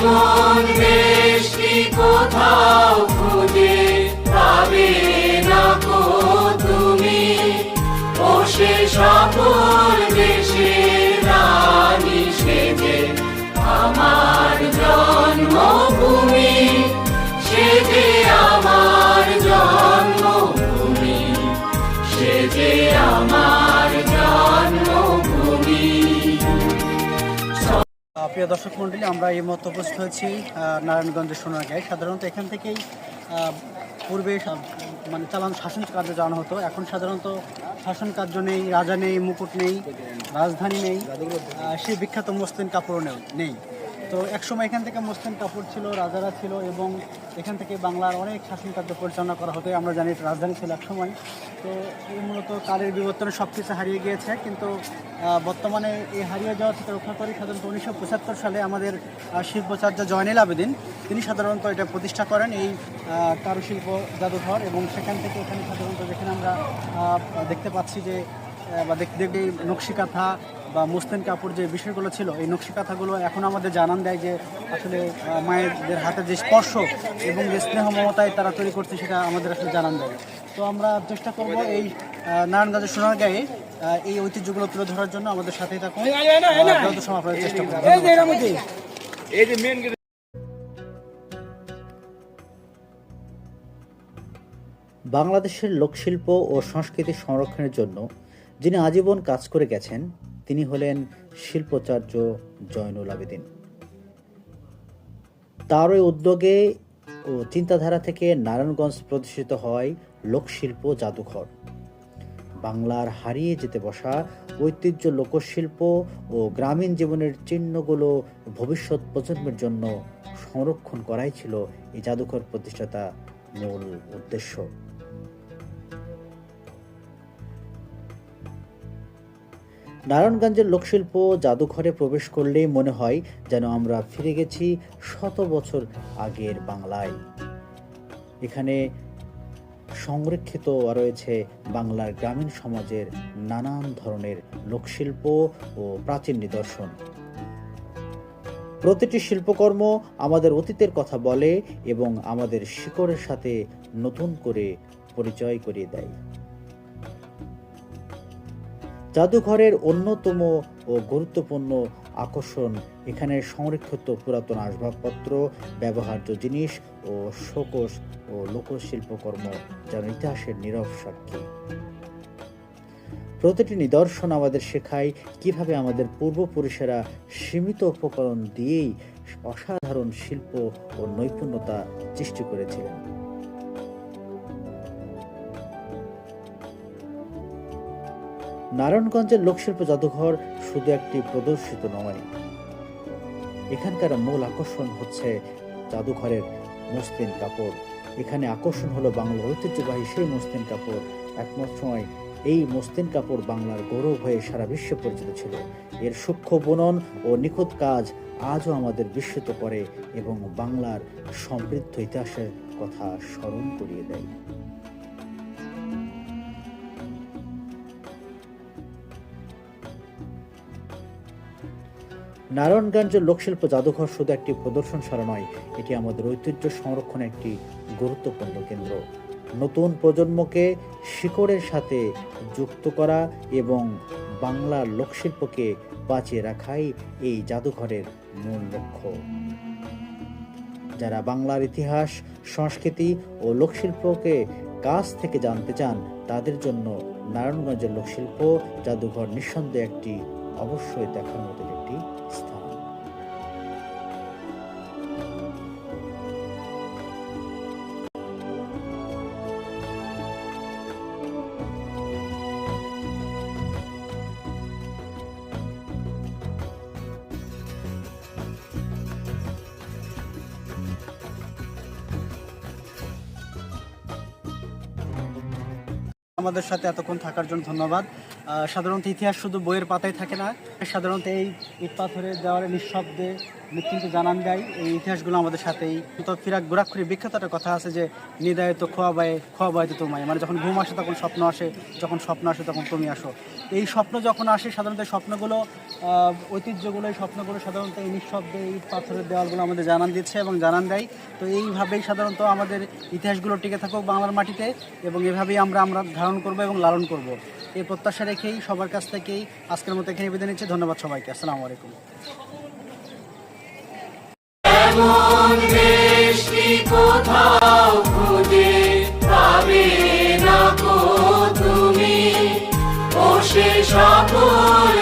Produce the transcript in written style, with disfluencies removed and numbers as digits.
এমন বৃষ্টি কোথাও খুঁজে পাবে না কো তুমি, ও সে সকল দেশের রানী সেজে আমার জন্মভূমি, সে যে আমার জন্মভূমি, সে যে আমার জন্মভূমি। প্রিয় দর্শক মণ্ডলী, আমরা এই মতো উপস্থিত হয়েছি নারায়ণগঞ্জের সোনারগাঁয়ে। সাধারণত এখান থেকেই পূর্বে মানে শাসন কার্য জানা হতো। এখন সাধারণত শাসন কার্য নেই, রাজা নেই, মুকুট নেই, রাজধানী নেই, সেই বিখ্যাত মসলিন কাপড়ও নেই। তো একসময় এখান থেকে মসলিন কাপড় ছিল, রাজারা ছিল এবং এখান থেকে বাংলার অনেক শাসন কার্য পরিচালনা করা হতো। আমরা জানি রাজধানী ছিল একসময়। তো এই মূলত কালের বিবর্তনে সব কিছু হারিয়ে গিয়েছে, কিন্তু বর্তমানে এই হারিয়ে যাওয়া থেকে রক্ষা করে সাধারণত 1975 সালে আমাদের শিল্পাচার্য জয়নুল আবেদিন তিনি সাধারণত এটা প্রতিষ্ঠা করেন, এই কারুশিল্প জাদুঘর। এবং সেখান থেকে এখানে সাধারণত যেখানে আমরা দেখতে পাচ্ছি যে বা দেখতে নকশিকাঁথা বা মসলিন কাপড় যে বিষয়গুলো ছিল, এই নকশিকাঁথাগুলো এখন আমাদের জানান দেয় যে আসলে মায়েদের হাতের যে স্পর্শ এবং যে স্নেহ মমতায় তারা তৈরি করছে সেটা আমাদের আসলে জানান দেয়। তো আমরা চেষ্টা করব এই নারায়ণগঞ্জের সোনারগাঁয়ে এই ঐতিহ্যগুলো তুলে ধরার জন্য। আমাদের সাথেই থাকুন, চেষ্টা করব। বাংলাদেশের লোকশিল্প ও সংস্কৃতি সংরক্ষণের জন্য যিনি আজীবন কাজ করে গেছেন তিনি হলেন শিল্পাচার্য জয়নুল আবেদিন। তারই উদ্যোগে ও চিন্তাধারা থেকে নারায়ণগঞ্জ প্রতিষ্ঠিত হয় লোকশিল্প জাদুঘর। বাংলার হারিয়ে যেতে বসা ঐতিহ্য, লোকশিল্প ও গ্রামীণ জীবনের চিহ্নগুলো ভবিষ্যৎ প্রজন্মের জন্য সংরক্ষণ করাই ছিল এই জাদুঘর প্রতিষ্ঠাতা মূল উদ্দেশ্য। নারায়ণগঞ্জের লোকশিল্প জাদুঘরে প্রবেশ করলেই মনে হয় যেন আমরা ফিরে গেছি শত বছর আগের বাংলায়। এখানে সংরক্ষিত রয়েছে বাংলার গ্রামীণ সমাজের নানান ধরনের লোকশিল্প ও প্রাচীন নিদর্শন। প্রতিটি শিল্পকর্ম আমাদের অতীতের কথা বলে এবং আমাদের শিকড়ের সাথে নতুন করে পরিচয় করিয়ে দেয়। জাদুঘরের অন্যতম ও গুরুত্বপূর্ণ আকর্ষণ এখানে সংরক্ষিত পুরাতন আসবাবপত্র, ব্যবহার্য জিনিস ও শোকস ও লোকশিল্পকর্ম যেন ইতিহাসের নীরব সাক্ষী। প্রতিটি নিদর্শন আমাদের শেখায় কিভাবে আমাদের পূর্বপুরুষেরা সীমিত উপকরণ দিয়েই অসাধারণ শিল্প ও নৈপুণ্যতা সৃষ্টি করেছিলেন। নারায়ণগঞ্জের লোকশিল্প জাদুঘর শুধু একটি প্রদর্শিত নয়, এখানকার মূল আকর্ষণ হচ্ছে জাদুঘরের মসলিন কাপড়। এখানে আকর্ষণ হলো বাংলার ঐতিহ্যবাহী সেই মসলিন কাপড়। একমাত্র সময় এই মসলিন কাপড় বাংলার গৌরব হয়ে সারা বিশ্বে পরিচিত ছিল। এর সূক্ষ্ম বুনন ও নিখুঁত কাজ আজও আমাদের বিস্মিত করে এবং বাংলার সমৃদ্ধ ইতিহাসের কথা স্মরণ করিয়ে দেয়। নারায়ণগঞ্জের লোকশিল্প জাদুঘর শুধু একটি প্রদর্শনশালা নয়, এটি আমাদের ঐতিহ্য সংরক্ষণের একটি গুরুত্বপূর্ণ কেন্দ্র। নতুন প্রজন্মকে শিকড়ের সাথে যুক্ত করা এবং বাংলার লোকশিল্পকে বাঁচিয়ে রাখাই এই জাদুঘরের মূল লক্ষ্য। যারা বাংলার ইতিহাস, সংস্কৃতি ও লোকশিল্পকে কাছ থেকে জানতে চান তাদের জন্য নারায়ণগঞ্জের লোকশিল্প জাদুঘর নিঃসন্দেহে একটি অবশ্যই দেখার মতো একটি স্থান। আমাদের সাথে এতক্ষণ থাকার জন্য ধন্যবাদ। সাধারণত ইতিহাস শুধু বইয়ের পাতায় থাকে না, সাধারণত এই ইট পাথরের দেওয়ালে নিঃশব্দে মৃত্যুকে জানান দেয়। এই ইতিহাসগুলো আমাদের সাথেই তো ফিরাক গোরাক্ষরী বিখ্যাত একটা কথা আছে যে নিদায় তো খোয়াবায় তো তোমায়, মানে যখন ঘুম আসে তখন স্বপ্ন আসে, যখন স্বপ্ন আসে তখন তুমি আসো। এই স্বপ্ন যখন আসে সাধারণত স্বপ্নগুলো ঐতিহ্যগুলো এই স্বপ্নগুলো সাধারণত এই নিঃশব্দে ইট পাথরের দেওয়ালগুলো আমাদের জানান দিচ্ছে এবং জানান দেয়। তো এইভাবেই সাধারণত আমাদের ইতিহাসগুলো টিকে থাকুক বাংলার মাটিতে এবং এভাবেই আমরা ধারণ করব এবং লালন করব। এই প্রত্যাশা রেখেই সবার কাছ থেকেই আজকের মতো এখানে বিদায় নিচ্ছি। ধন্যবাদ সবাইকে। আসসালামু আলাইকুম। এমন দেশ কি কোথাও খুঁজে পাবে না কো তুমি, ও সে সকল